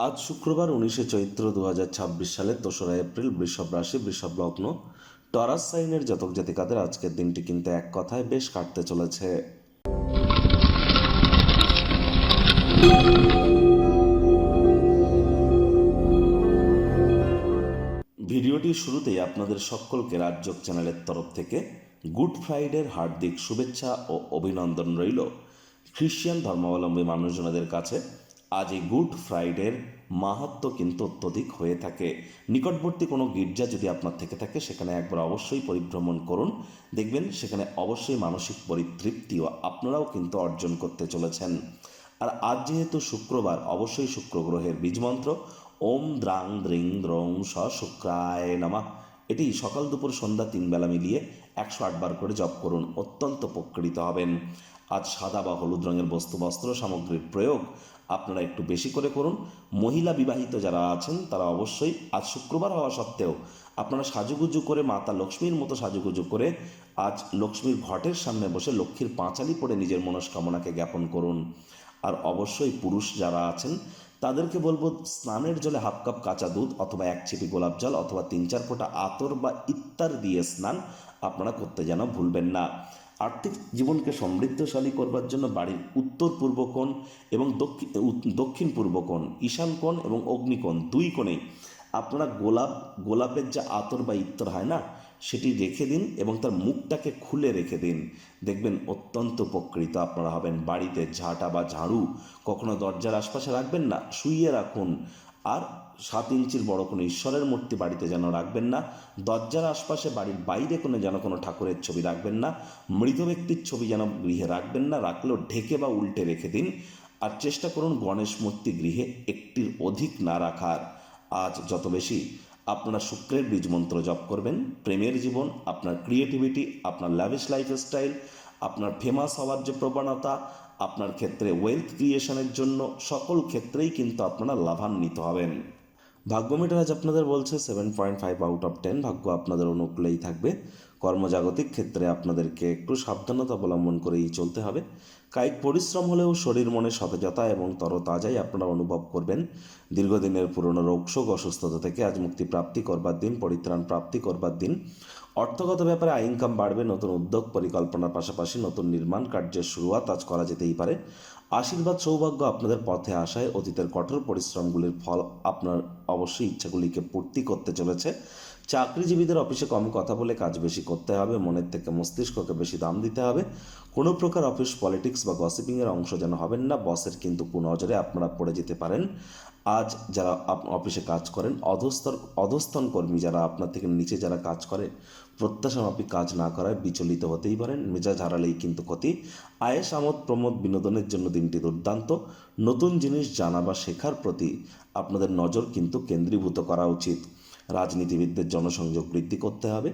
আজ শুক্রবার 19 চৈত্র 2026 সালের 2রা এপ্রিল। বৃষভ রাশি, বৃষভ লগ্ন, টরাস সাইনের জাতক জাতিকাদের আজকের দিনটি কিন্তু এক কথায় বেশ কাটতে চলেছে। ভিডিওটির শুরুতেই আপনাদের সকলকে রাজযোগ চ্যানেলের তরফ থেকে গুড ফ্রাইডের হার্দিক শুভেচ্ছা ও অভিনন্দন রইল। খ্রিস্টান ধর্মাবলম্বী মানুষজনদের কাছে আজ এই গুড ফ্রাইডের মাহাত্ম্য কিন্তু অত্যধিক হয়ে থাকে। নিকটবর্তী কোনো গির্জা যদি আপনার থেকে থাকে সেখানে একবার অবশ্যই পরিভ্রমণ করুন, দেখবেন সেখানে অবশ্যই মানসিক পরিতৃপ্তিও আপনারাও কিন্তু অর্জন করতে চলেছেন। আর আজ যেহেতু শুক্রবার, অবশ্যই শুক্র গ্রহের বীজমন্ত্র ওম দ্রাং দ্রিং দ্রং স শুক্রায় নমঃ, এটি সকাল দুপুর সন্ধ্যা 3 বেলা মিলিয়ে 108 বার করে জপ করুন, অত্যন্ত উপকৃত হবেন। আজ সাদা বা হলুদ রঙের বস্ত্র সামগ্রীর প্রয়োগ আপনারা একটু বেশি করে করুন। মহিলা বিবাহিত যারা আছেন তারা অবশ্যই আজ শুক্রবার হওয়া সত্ত্বেও আপনারা সাজুগুজু করে মাতা লক্ষ্মীর মতো সাজুগুজু করে আজ লক্ষ্মীর ঘটের সামনে বসে লক্ষ্মীর পাঁচালি পড়ে নিজের মনস্কামনাকে জ্ঞাপন করুন। আর অবশ্যই পুরুষ যারা আছেন তাদেরকে বলবো, স্নানের জলে হাফ কাপ কাঁচা দুধ অথবা 1 ছিপি গোলাপ জল অথবা 3-4 ফোঁটা আতর বা ইত্তার দিয়ে স্নান আপনারা করতে যেন ভুলবেন না। আর্থিক জীবনকে সমৃদ্ধশালী করবার জন্য বাড়ির উত্তর পূর্ব কোণ এবং দক্ষিণ পূর্ব কোণ, ঈশান কোণ এবং অগ্নিকোণ, 2 কোণেই আপনারা গোলাপের যে আতর বা ইত্তর হয় না, সেটি রেখে দিন এবং তার মুখটাকে খুলে রেখে দিন, দেখবেন অত্যন্ত উপকৃত আপনারা হবেন। বাড়িতে ঝাঁটা বা ঝাড়ু কখনো দরজার আশপাশে রাখবেন না, শুইয়ে রাখুন। আর 7 ইঞ্চির বড় কোনো ঈশ্বরের মূর্তি বাড়িতে যেন রাখবেন না। দরজার আশপাশে বাড়ির বাইরে যেন কোনো ঠাকুরের ছবি রাখবেন না। মৃত ব্যক্তির ছবি যেন গৃহে রাখবেন না, রাখলেও ঢেকে বা উল্টে রেখে দিন। আর চেষ্টা করুন গণেশ মূর্তি গৃহে একটির অধিক না রাখার। আজ যত বেশি আপনারা শুক্রের বীজ মন্ত্র জপ করবেন, প্রেমের জীবন, আপনার ক্রিয়েটিভিটি, আপনার ল্যাভিশ লাইফস্টাইল, আপনার ফেমাস হওয়ার যে প্রবণতা, আপনার ক্ষেত্রে ওয়েলথ ক্রিয়েশনের জন্য সকল ক্ষেত্রেই কিন্তু আপনারা লাভান্বিত হবেন। ভাগ্য মিটার আজ আপনাদের বলছে 7.5 আউট অফ 10। ভাগ্য আপনাদের অনুকূলেই থাকবে। কর্মজাগতিক ক্ষেত্রে আপনাদেরকে একটু সাবধানতা অবলম্বন করেই চলতে হবে। কায়িক পরিশ্রম হলেও শরীর মনে সতেজতা এবং তরতাজাই আপনারা অনুভব করবেন। দীর্ঘদিনের পুরনো রোগশোক অসুস্থতা থেকে আজ মুক্তি প্রাপ্তি করবার দিন, পরিত্রাণ প্রাপ্তি করবার দিন। অর্থগত ব্যাপারে আয় ইনকাম বাড়বে। নতুন উদ্যোগ পরিকল্পনার পাশাপাশি নতুন নির্মাণ কার্যের শুরুয়াত আজ করা যেতেই পারে। আশীর্বাদ সৌভাগ্য আপনাদের পথে আসায় অতীতের কঠোর পরিশ্রমগুলির ফল আপনার অবশ্যই ইচ্ছাগুলিকে পূর্তি করতে চলেছে। চাকরিজীবীদের অফিসে কম কথা বলে কাজ বেশি করতে হবে, মনের থেকে মস্তিষ্ককে বেশি দাম দিতে হবে। কোনো প্রকার অফিস পলিটিক্স বা গসিপিংয়ের অংশ যেন হবেন না, বসের কিন্তু কুনজরে আপনারা পড়ে যেতে পারেন। আজ যারা অফিসে কাজ করেন, অধস্তন কর্মী যারা আপনার থেকে নিচে যারা কাজ করে, প্রত্যাশামাফিক কাজ না করায় বিচলিত হতেই পারেন। মেজাজ হারালেই কিন্তু ক্ষতি। আয়েস আমোদ প্রমোদ বিনোদনের জন্য দিনটি দুর্দান্ত। নতুন জিনিস জানা বা শেখার প্রতি আপনাদের নজর কিন্তু কেন্দ্রীভূত করা উচিত। রাজনীতিবিদদের জনসংযোগ বৃদ্ধি করতে হবে।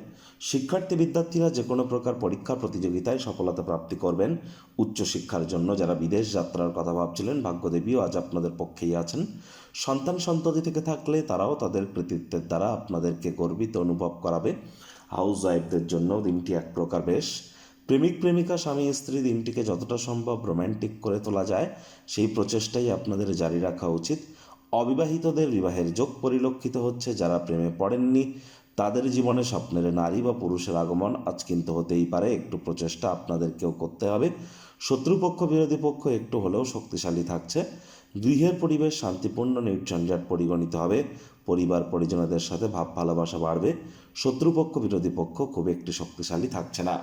শিক্ষার্থী বিদ্যার্থীরা যে কোনো প্রকার পরীক্ষা প্রতিযোগিতায় সফলতা প্রাপ্তি করবেন। উচ্চশিক্ষার জন্য যারা বিদেশ যাত্রার কথা ভাবছিলেন, ভাগ্যদেবীও আজ আপনাদের পক্ষেই আছেন। সন্তান সন্ততি থেকে থাকলে তারাও তাদের কৃতিত্বের দ্বারা আপনাদেরকে গর্বিত অনুভব করাবে। হাউস ওয়াইফদের জন্য দিনটি এক প্রকার বেশ। প্রেমিক প্রেমিকা স্বামী স্ত্রী দিনটিকে যতটা সম্ভব রোম্যান্টিক করে তোলা যায় সেই প্রচেষ্টাই আপনাদের জারি রাখা উচিত। অবিবাহিতদের বিবাহের যোগ পরিলক্ষিত হচ্ছে। যারা প্রেমে পড়েননি তাদের জীবনে স্বপ্নের নারী বা পুরুষের আগমন আজ কিন্তু হতেই পারে। একটু প্রচেষ্টা আপনাদেরকেও করতে হবে। শত্রুপক্ষ বিরোধী পক্ষ একটু হলেও শক্তিশালী থাকছে। গৃহের পরিবেশ শান্তিপূর্ণ নির্ঝঞ্ঝাট পরিগণিত হবে। পরিবার পরিজনদের সাথে ভাব ভালোবাসা বাড়বে। শত্রুপক্ষ বিরোধী পক্ষ খুব একটি শক্তিশালী থাকছে না।